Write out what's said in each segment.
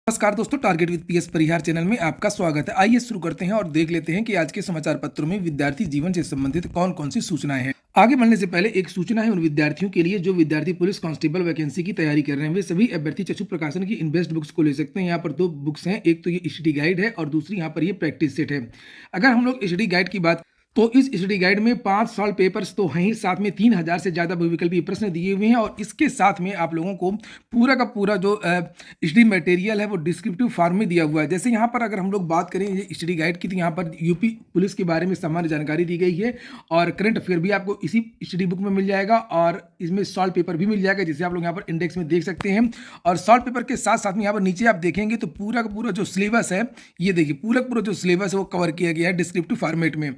नमस्कार दोस्तों, target with PS Parihar channel में आपका स्वागत है। आइए शुरू करते हैं और देख लेते हैं कि आज के समाचार पत्रों में विद्यार्थी जीवन से संबंधित कौन कौन सी सूचनाएं हैं। आगे बढ़ने से पहले एक सूचना है उन विद्यार्थियों के लिए जो विद्यार्थी पुलिस कांस्टेबल वैकेंसी की तैयारी कर रहे हैं। वे सभी अभ्यर्थी चक्षु प्रकाशन की इन बेस्ट बुक्स को ले सकते हैं। यहाँ पर दो बुक्स हैं, एक तो ये स्टडी गाइड है और दूसरी यहाँ पर ये प्रैक्टिस सेट है। अगर हम लोग स्टडी गाइड की बात तो इस स्टडी गाइड में 5 साल पेपर्स तो हैं ही, साथ में 3000 से ज़्यादा बहुविकल्पीय प्रश्न दिए हुए हैं और इसके साथ में आप लोगों को पूरा का पूरा जो स्टडी मटेरियल है वो डिस्क्रिप्टिव फॉर्म में दिया हुआ है। जैसे यहाँ पर अगर हम लोग बात करें ये स्टडी गाइड की, तो यहाँ पर यूपी पुलिस के बारे में सामान्य जानकारी दी गई है और करंट अफेयर भी आपको इसी स्टडी बुक में मिल जाएगा और इसमें सॉल्व पेपर भी मिल जाएगा, जिसे आप लोग यहाँ पर इंडेक्स में देख सकते हैं। और सॉल्व पेपर के साथ साथ में यहाँ पर नीचे आप देखेंगे तो पूरा का पूरा जो सिलेबस है, ये देखिए पूरा का पूरा जो सिलेबस है वो कवर किया गया है डिस्क्रिप्टिव फॉर्मेट में।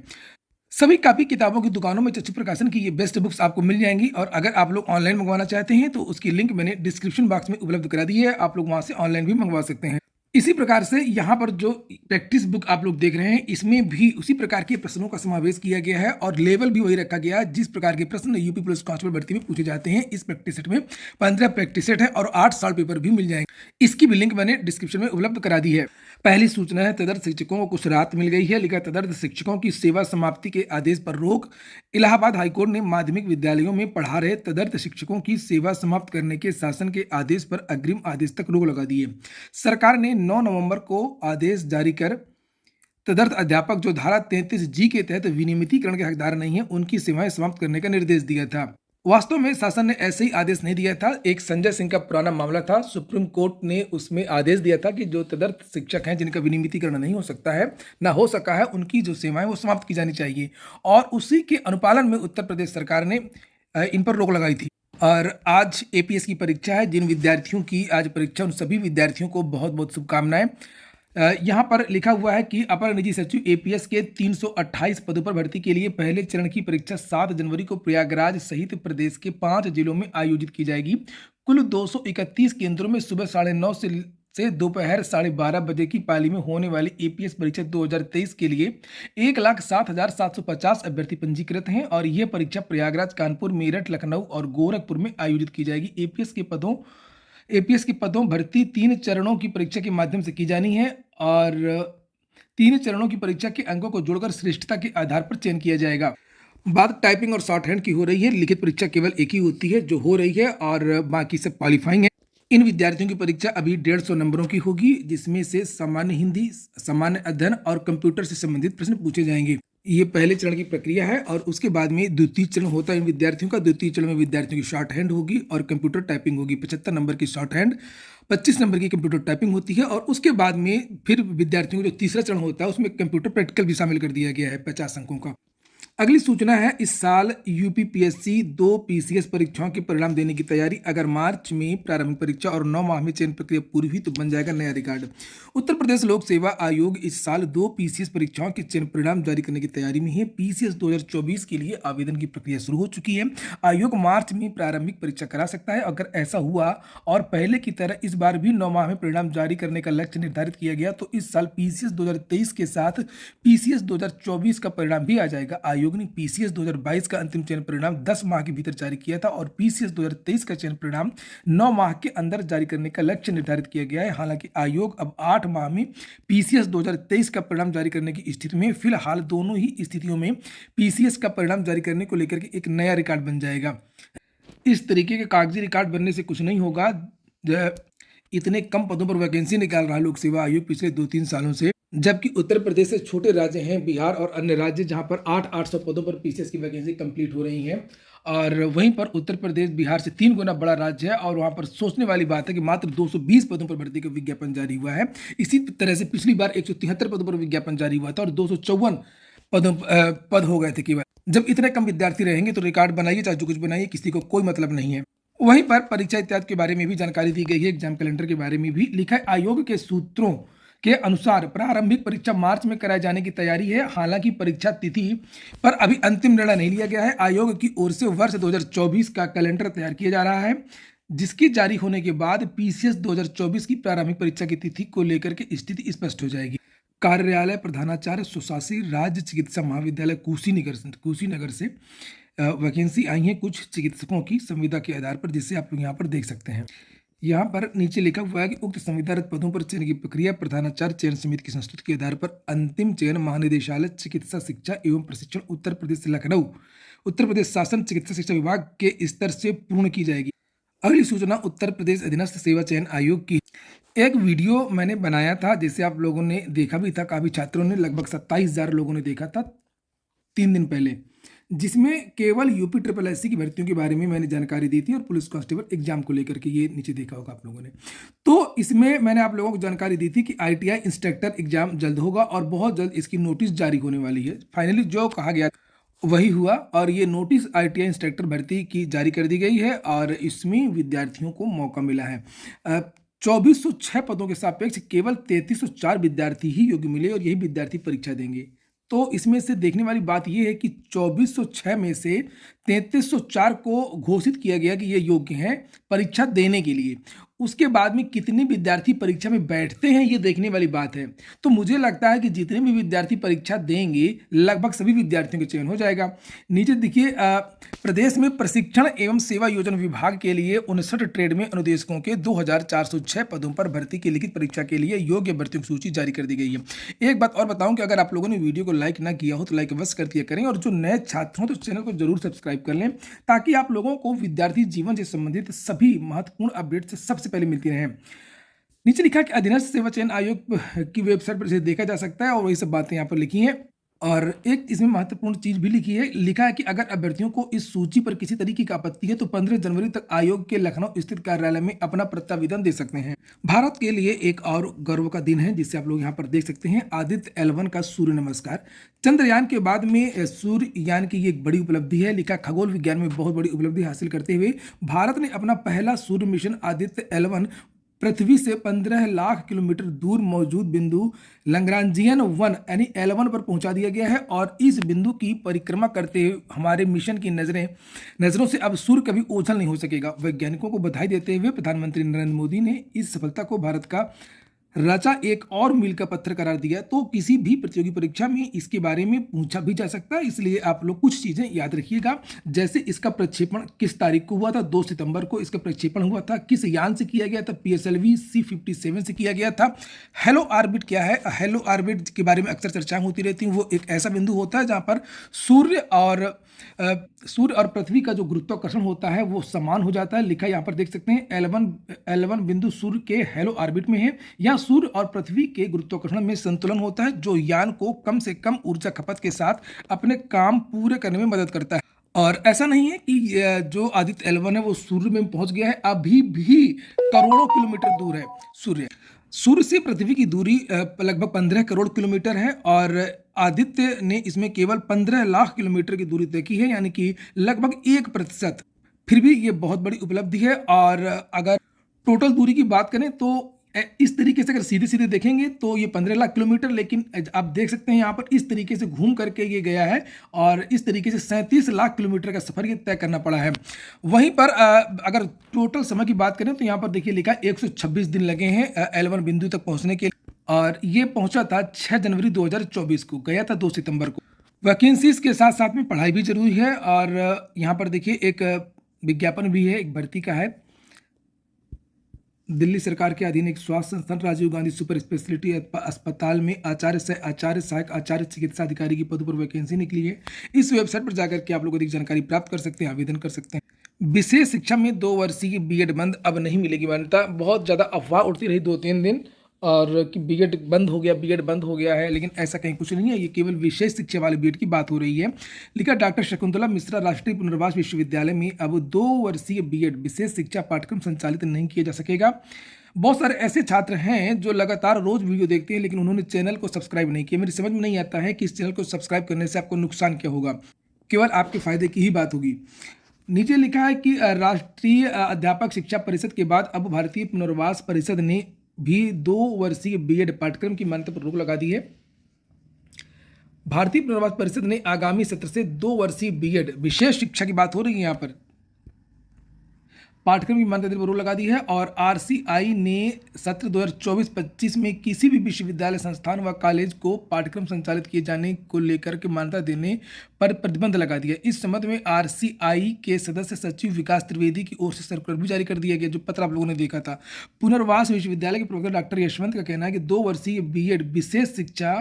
सभी कापी किताबों की दुकानों में चक्षु प्रकाशन की ये बेस्ट बुक्स आपको मिल जाएंगी और अगर आप लोग ऑनलाइन मंगवाना चाहते हैं तो उसकी लिंक मैंने डिस्क्रिप्शन बॉक्स में उपलब्ध करा दी है, आप लोग वहां से ऑनलाइन भी मंगवा सकते हैं। इसी प्रकार से यहाँ पर जो प्रैक्टिस बुक आप लोग देख रहे हैं इसमें भी उसी प्रकार के प्रश्नों का समावेश किया गया है और लेवल भी वही रखा गया है जिस प्रकार के प्रश्न यूपी पुलिस कांस्टेबल भर्ती में पूछे जाते हैं। इस प्रैक्टिस सेट में 15 प्रैक्टिस सेट है और 8 साल पेपर भी मिल जाएंगे। इसकी भी लिंक मैंने डिस्क्रिप्शन में उपलब्ध करा दी है। पहली सूचना है, तदर्थ शिक्षकों को कुछ राहत मिल गई है। लिखा, तदर्थ शिक्षकों की सेवा समाप्ति के आदेश पर रोक। इलाहाबाद हाईकोर्ट ने माध्यमिक विद्यालयों में पढ़ा रहे तदर्थ शिक्षकों की सेवा समाप्त करने के शासन के आदेश पर अग्रिम आदेश तक रोक लगा दी है। सरकार ने 9 नवंबर को आदेश जारी कर तदर्थ अध्यापक जो धारा 33G के तहत विनियमितीकरण के हकदार नहीं है उनकी सेवाएं समाप्त करने का निर्देश दिया था। वास्तव में शासन ने ऐसे ही आदेश नहीं दिया था, एक संजय सिंह का पुराना मामला था। सुप्रीम कोर्ट ने उसमें आदेश दिया था कि जो तदर्थ शिक्षक हैं जिनका विनियमितीकरण नहीं हो सकता है, ना हो सका है, उनकी जो सेवाएं वो समाप्त की जानी चाहिए और उसी के अनुपालन में उत्तर प्रदेश सरकार ने इन पर रोक लगाई थी। और आज एपीएस की परीक्षा है। जिन विद्यार्थियों की आज परीक्षा, उन सभी विद्यार्थियों को बहुत बहुत शुभकामनाएं। यहाँ पर लिखा हुआ है कि अपर निजी सचिव एपीएस के 328 पदों पर भर्ती के लिए पहले चरण की परीक्षा 7 जनवरी को प्रयागराज सहित प्रदेश के 5 जिलों में आयोजित की जाएगी। कुल 231 केंद्रों में सुबह 9:30 से दोपहर 12:30 बजे की पाली में होने वाली एपीएस परीक्षा 2023 के लिए 1,07,750 अभ्यर्थी पंजीकृत हैं और यह परीक्षा प्रयागराज, कानपुर, मेरठ, लखनऊ और गोरखपुर में आयोजित की जाएगी। एपीएस के पदों भर्ती 3 चरणों की परीक्षा के माध्यम से की जानी है और 3 चरणों की परीक्षा के अंकों को जोड़कर श्रेष्ठता के आधार पर चयन किया जाएगा। बात टाइपिंग और शॉर्ट हैंड की हो रही है। लिखित परीक्षा केवल एक ही होती है जो हो रही है और बाकी सब क्वालिफाइंग है। इन विद्यार्थियों की परीक्षा अभी 150 नंबरों की होगी, जिसमें से सामान्य हिंदी, सामान्य अध्ययन और कंप्यूटर से संबंधित प्रश्न पूछे जाएंगे। ये पहले चरण की प्रक्रिया है और उसके बाद में द्वितीय चरण होता है इन विद्यार्थियों का। द्वितीय चरण में विद्यार्थियों की शॉर्ट हैंड होगी और कंप्यूटर टाइपिंग होगी। 75 नंबर की शॉर्ट हैंड, 25 नंबर की कंप्यूटर टाइपिंग होती है और उसके बाद में फिर विद्यार्थियों का जो तीसरा चरण होता है उसमें कंप्यूटर प्रैक्टिकल भी शामिल कर दिया गया है 50 अंकों का। अगली सूचना है, इस साल यूपीपीएससी 2 पीसीएस परीक्षाओं के परिणाम देने की तैयारी। अगर मार्च में प्रारंभिक परीक्षा और 9 माह में चयन प्रक्रिया पूरी हुई तो बन जाएगा नया रिकॉर्ड। उत्तर प्रदेश लोक सेवा आयोग इस साल 2 पीसीएस परीक्षाओं के चयन परिणाम जारी करने की तैयारी में है। पीसीएस 2024 के लिए आवेदन की प्रक्रिया शुरू हो चुकी है। आयोग मार्च में प्रारंभिक परीक्षा करा सकता है। अगर ऐसा हुआ और पहले की तरह इस बार भी 9 माह में परिणाम जारी करने का लक्ष्य निर्धारित किया गया तो इस साल पीसीएस 2023 के साथ पीसीएस 2024 का परिणाम भी आ जाएगा। आयोग ने पीसीएस 2022 का अंतिम चयन परिणाम 10 माह के भीतर जारी किया था और पीसीएस 2023 का चयन परिणाम 9 माह के अंदर जारी करने का लक्ष्य निर्धारित किया गया है। हालांकि आयोग अब 8 माह में पीसीएस 2023 का परिणाम जारी करने की स्थिति में, फिलहाल दोनों ही स्थितियों में पीसीएस का परिणाम जारी करने को लेकर के एक नया रिकॉर्ड बन जाएगा। इस तरीके के कागजी रिकॉर्ड बनने से कुछ नहीं होगा। इतने कम पदों पर वैकेंसी निकाल रहा लोक सेवा आयोग पिछले 2-3 सालों से, जबकि उत्तर प्रदेश से छोटे राज्य हैं बिहार और अन्य राज्य जहां पर 800 पदों पर पीसीएस की वैकेंसी कंप्लीट हो रही हैं और वहीं पर उत्तर प्रदेश बिहार से 3 गुना बड़ा राज्य है और वहां पर सोचने वाली बात है कि मात्र 220 पदों पर भर्ती का विज्ञापन जारी हुआ है। इसी तरह से पिछली बार 173 पदों पर विज्ञापन जारी हुआ था और 254 पद हो गए थे केवल। जब इतने कम विद्यार्थी रहेंगे तो रिकॉर्ड बनाइए चाहे जो कुछ बनाइए, किसी को कोई मतलब नहीं है। वहीं पर परीक्षा इत्यादि के बारे में भी जानकारी दी गई है। एग्जाम कैलेंडर के बारे में भी लिखा है, आयोग के सूत्रों के अनुसार प्रारंभिक परीक्षा मार्च में कराए जाने की तैयारी है। हालांकि परीक्षा तिथि पर अभी अंतिम निर्णय नहीं लिया गया है। आयोग की ओर से वर्ष 2024 का कैलेंडर तैयार किया जा रहा है, जिसके जारी होने के बाद पीसीएस 2024 की प्रारंभिक परीक्षा की तिथि को लेकर के स्थिति स्पष्ट हो जाएगी। कार्यालय प्रधानाचार्य स्वशासी राज्य चिकित्सा महाविद्यालय कुशीनगर से वैकेंसी आई है कुछ चिकित्सकों की संविदा के आधार पर, जिसे आप लोग यहाँ पर देख सकते हैं। यहाँ पर नीचे लिखा हुआ है कि उक्त संविदारत पदों पर चयन की प्रक्रिया प्रधानाचार्य चयन समिति की संस्तुति के आधार पर अंतिम चयन महानिदेशालय चिकित्सा शिक्षा एवं प्रशिक्षण उत्तर प्रदेश लखनऊ उत्तर प्रदेश शासन चिकित्सा शिक्षा विभाग के स्तर से पूर्ण की जाएगी। अगली सूचना उत्तर प्रदेश अधीनस्थ सेवा चयन आयोग की। एक वीडियो मैंने बनाया था जिसे आप लोगों ने देखा भी था, काफी छात्रों ने, लगभग 27,000 लोगों ने देखा था 3 दिन पहले, जिसमें केवल यूपी ट्रिपल एससी की भर्तियों के बारे में मैंने जानकारी दी थी और पुलिस कांस्टेबल एग्जाम को लेकर के, ये नीचे देखा होगा आप लोगों ने। तो इसमें मैंने आप लोगों को जानकारी दी थी कि आईटीआई इंस्ट्रक्टर एग्जाम जल्द होगा और बहुत जल्द इसकी नोटिस जारी होने वाली है। फाइनली जो कहा गया वही हुआ और ये नोटिस आईटीआई इंस्ट्रक्टर भर्ती की जारी कर दी गई है और इसमें विद्यार्थियों को मौका मिला है। 2406 पदों के सापेक्ष केवल 3304 विद्यार्थी ही योग्य मिले और यही विद्यार्थी परीक्षा देंगे। तो इसमें से देखने वाली बात यह है कि 2406 में से 3304 को घोषित किया गया कि ये योग्य हैं परीक्षा देने के लिए। उसके बाद में कितने विद्यार्थी परीक्षा में बैठते हैं ये देखने वाली बात है। तो मुझे लगता है कि जितने भी विद्यार्थी परीक्षा देंगे लगभग सभी विद्यार्थियों का चयन हो जाएगा। नीचे देखिए, प्रदेश में प्रशिक्षण एवं सेवा योजना विभाग के लिए 59 ट्रेड में अनुदेशकों के 2406 पदों पर भर्ती की लिखित परीक्षा के लिए योग्य भर्तियों की सूची जारी कर दी गई है। एक बात और बताऊं कि अगर आप लोगों ने वीडियो को लाइक ना किया हो तो लाइक अवश्य कर दिया करें और जो नए छात्र हों तो चैनल को जरूर सब्सक्राइब कर लें ताकि आप लोगों को विद्यार्थी जीवन से संबंधित सभी महत्वपूर्ण अपडेट से सबसे पहले मिलती रहे। नीचे लिखा कि अधीनस्थ सेवा चयन आयोग की वेबसाइट पर इसे देखा जा सकता है और वही सब बातें यहाँ पर लिखी हैं। और एक इसमें महत्वपूर्ण चीज भी लिखी है, लिखा है कि अगर अभ्यर्थियों को इस सूची पर किसी तरीके की आपत्ति है तो 15 जनवरी तक आयोग के लखनऊ स्थित कार्यालय में अपना प्रत्यावेदन दे सकते हैं। भारत के लिए एक और गर्व का दिन है जिसे आप लोग यहाँ पर देख सकते हैं, आदित्य L1 का सूर्य नमस्कार। चंद्रयान के बाद में सूर्ययान की ये एक बड़ी उपलब्धि है। लिखा खगोल विज्ञान में बहुत बड़ी उपलब्धि हासिल करते हुए भारत ने अपना पहला सूर्य मिशन आदित्य L1 पृथ्वी से 15 लाख किलोमीटर दूर मौजूद बिंदु लैग्रांजियन 1 यानी L1 पर पहुंचा दिया गया है और इस बिंदु की परिक्रमा करते हुए हमारे मिशन की नजरों से अब सूर्य कभी ओझल नहीं हो सकेगा। वैज्ञानिकों को बधाई देते हुए प्रधानमंत्री नरेंद्र मोदी ने इस सफलता को भारत का रचा एक और मील का पत्थर करार दिया। तो किसी भी प्रतियोगी परीक्षा में इसके बारे में पूछा भी जा सकता है, इसलिए आप लोग कुछ चीजें याद रखिएगा। जैसे इसका प्रक्षेपण किस तारीख को हुआ था, 2 सितंबर को इसका प्रक्षेपण हुआ था। किस यान से किया गया था, PSLV C57 से किया गया था। हेलो ऑर्बिट क्या है, हेलो ऑर्बिट के बारे में अक्सर चर्चाएं होती रहती हैं। वो एक ऐसा बिंदु होता है जहां पर सूर्य और पृथ्वी का जो गुरुत्वाकर्षण होता है वो समान हो जाता है। लिखा यहाँ पर देख सकते हैं L1 बिंदु सूर्य के हेलो ऑर्बिट में है। यहाँ सूर्य और पृथ्वी के गुरुत्वाकर्षण में संतुलन होता है जो यान को कम से कम ऊर्जा खपत के साथ अपने काम पूरे करने में मदद करता है। और ऐसा नहीं है कि जो आदित्य L1 है वो सूर्य में पहुंच गया है, अभी भी करोड़ों किलोमीटर दूर है। सूर्य से पृथ्वी की दूरी लगभग 15 करोड़ किलोमीटर है और आदित्य ने इसमें केवल 15 लाख किलोमीटर की दूरी तय की है, यानी कि लगभग 1%। फिर भी ये बहुत बड़ी उपलब्धि है। और अगर टोटल दूरी की बात करें तो इस तरीके से अगर सीधे सीधे देखेंगे तो ये 15 लाख किलोमीटर, लेकिन आप देख सकते हैं यहाँ पर इस तरीके से घूम करके ये गया है और इस तरीके से 37 लाख किलोमीटर का सफर ये तय करना पड़ा है। वहीं पर अगर टोटल समय की बात करें तो यहाँ पर देखिए लिखा 126 दिन लगे हैं L1 बिंदु तक पहुंचने के और ये पहुंचा था 6 जनवरी 2024 को, गया था 2 सितंबर को। वैकेंसीज के साथ साथ में पढ़ाई भी जरूरी है और यहाँ पर देखिए एक विज्ञापन भी है, एक भर्ती का है। दिल्ली सरकार के अधीन एक स्वास्थ्य संस्थान राजीव गांधी सुपर स्पेशलिटी अस्पताल में आचार्य सहायक आचार्य चिकित्सा अधिकारी की पद पर वैकेंसी निकली है। इस वेबसाइट पर जाकर के आप लोग अधिक जानकारी प्राप्त कर सकते हैं, आवेदन कर सकते हैं। विशेष शिक्षा में 2 वर्षीय की बीएड बंद, अब नहीं मिलेगी मान्यता। बहुत ज़्यादा अफवाह उड़ती रही 2-3 दिन और कि बीएड बंद हो गया है, लेकिन ऐसा कहीं कुछ नहीं है। ये केवल विशेष शिक्षा वाले बीएड की बात हो रही है। लिखा डॉक्टर शकुंतला मिश्रा राष्ट्रीय पुनर्वास विश्वविद्यालय में अब 2 वर्षीय बीएड विशेष शिक्षा पाठ्यक्रम संचालित नहीं किया जा सकेगा। बहुत सारे ऐसे छात्र हैं जो लगातार रोज वीडियो देखते हैं लेकिन उन्होंने चैनल को सब्सक्राइब नहीं किया। मेरी समझ में नहीं आता है कि इस चैनल को सब्सक्राइब करने से आपको नुकसान क्या होगा, केवल आपके फायदे की ही बात होगी। नीचे लिखा है कि राष्ट्रीय अध्यापक शिक्षा परिषद के बाद अब भारतीय पुनर्वास परिषद ने भी 2 वर्षीय बीएड पाठ्यक्रम की मान्यता पर रोक लगा दी है। भारतीय पुनर्वास परिषद ने आगामी सत्र से 2 वर्षीय बीएड विशेष शिक्षा की बात हो रही है यहाँ पर पाठ्यक्रम की मान्यता देने पर रोक लगा दी है। और आरसीआई ने सत्र 2024-25 में किसी भी विश्वविद्यालय संस्थान व कॉलेज को पाठ्यक्रम संचालित किए जाने को लेकर के मान्यता देने पर प्रतिबंध लगा दिया। इस संबंध में आरसीआई के सदस्य सचिव विकास त्रिवेदी की ओर से सर्कुलर भी जारी कर दिया गया, जो पत्र आप लोगों ने देखा था। पुनर्वास विश्वविद्यालय के प्रोफेसर डॉक्टर यशवंत का कहना है कि 2 वर्षीय बीएड विशेष शिक्षा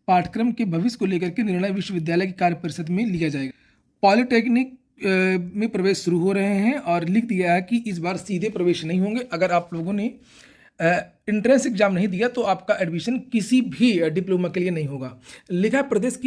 पाठ्यक्रम के भविष्य को लेकर के निर्णय विश्वविद्यालय की कार्य परिषद में लिया जाएगा। पॉलिटेक्निक में प्रवेश शुरू हो रहे हैं और लिख दिया है कि इस बार सीधे प्रवेश नहीं होंगे। अगर आप लोगों ने एंट्रेंस एग्जाम नहीं दिया तो आपका एडमिशन किसी भी डिप्लोमा के लिए नहीं होगा। लिखा है प्रदेश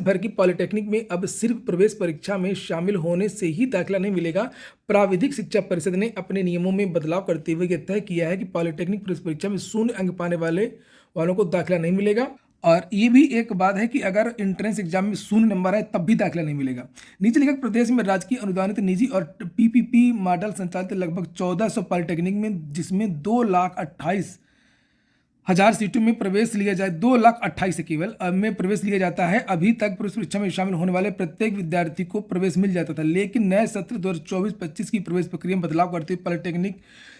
भर की पॉलिटेक्निक में अब सिर्फ प्रवेश परीक्षा में शामिल होने से ही दाखिला नहीं मिलेगा। प्राविधिक शिक्षा परिषद ने अपने नियमों में बदलाव करते हुए यह तय किया है कि पॉलिटेक्निक प्रवेश परीक्षा में 0 अंक पाने वालों को दाखिला नहीं मिलेगा। और ये भी एक बात है कि अगर एंट्रेंस एग्जाम में 0 नंबर है तब भी दाखिला नहीं मिलेगा। नीचे लिखा प्रदेश में राजकीय अनुदानित निजी और पीपीपी मॉडल संचालित लगभग 1400 पॉलिटेक्निक में, जिसमें 2,28,000 सीटों में प्रवेश लिया जाए, 2,28,000 केवल में प्रवेश लिया जाता है। अभी तक प्रवेश परीक्षा में शामिल होने वाले प्रत्येक विद्यार्थी को प्रवेश मिल जाता था, लेकिन नए सत्र 2024-25 की प्रवेश प्रक्रिया में बदलाव करते हुए पॉलिटेक्निक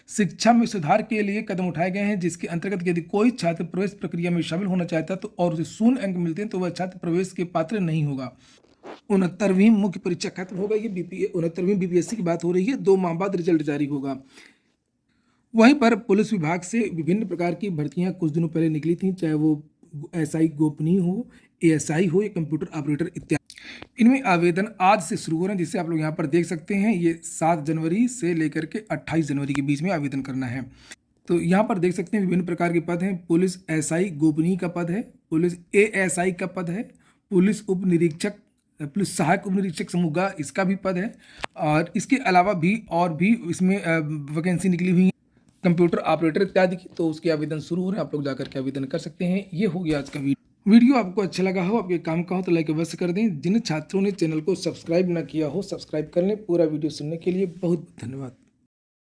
शिक्षा में सुधार के लिए कदम उठाए गए हैं, जिसके अंतर्गत यदि कोई छात्र प्रवेश प्रक्रिया में शामिल होना चाहता है तो और उसे 0 अंक मिलते हैं तो वह छात्र प्रवेश के पात्र नहीं होगा। 69वीं मुख्य परीक्षा खत्म हो गई है। 69वीं बीपीएससी की बात हो रही है। 2 माह बाद रिजल्ट जारी होगा। वहीं पर पुलिस विभाग से विभिन्न प्रकार की भर्तियां कुछ दिनों पहले निकली थी, चाहे वो एसआई गोपनीय हो, एएसआई हो या कंप्यूटर ऑपरेटर इत्यादि। इनमें आवेदन आज से शुरू हो रहे हैं, जिसे आप लोग यहाँ पर देख सकते हैं। ये 7 जनवरी से लेकर के 28 जनवरी के बीच में आवेदन करना है। तो यहाँ पर देख सकते हैं विभिन्न प्रकार के पद हैं। पुलिस एसआई गोपनीय का पद है, पुलिस एएसआई का पद है, पुलिस उप निरीक्षक, पुलिस सहायक उप निरीक्षक समूह इसका भी पद है। और इसके अलावा भी और भी इसमें वैकेंसी निकली हुई है, कंप्यूटर ऑपरेटर इत्यादि की। तो उसके आवेदन शुरू हो रहे हैं, आप लोग जाकर के आवेदन कर सकते हैं। ये हो गया आज का वीडियो आपको अच्छा लगा हो, आपके काम का हो तो लाइक अवश्य कर दें। जिन छात्रों ने चैनल को सब्सक्राइब ना किया हो, सब्सक्राइब कर लें। पूरा वीडियो सुनने के लिए बहुत बहुत धन्यवाद।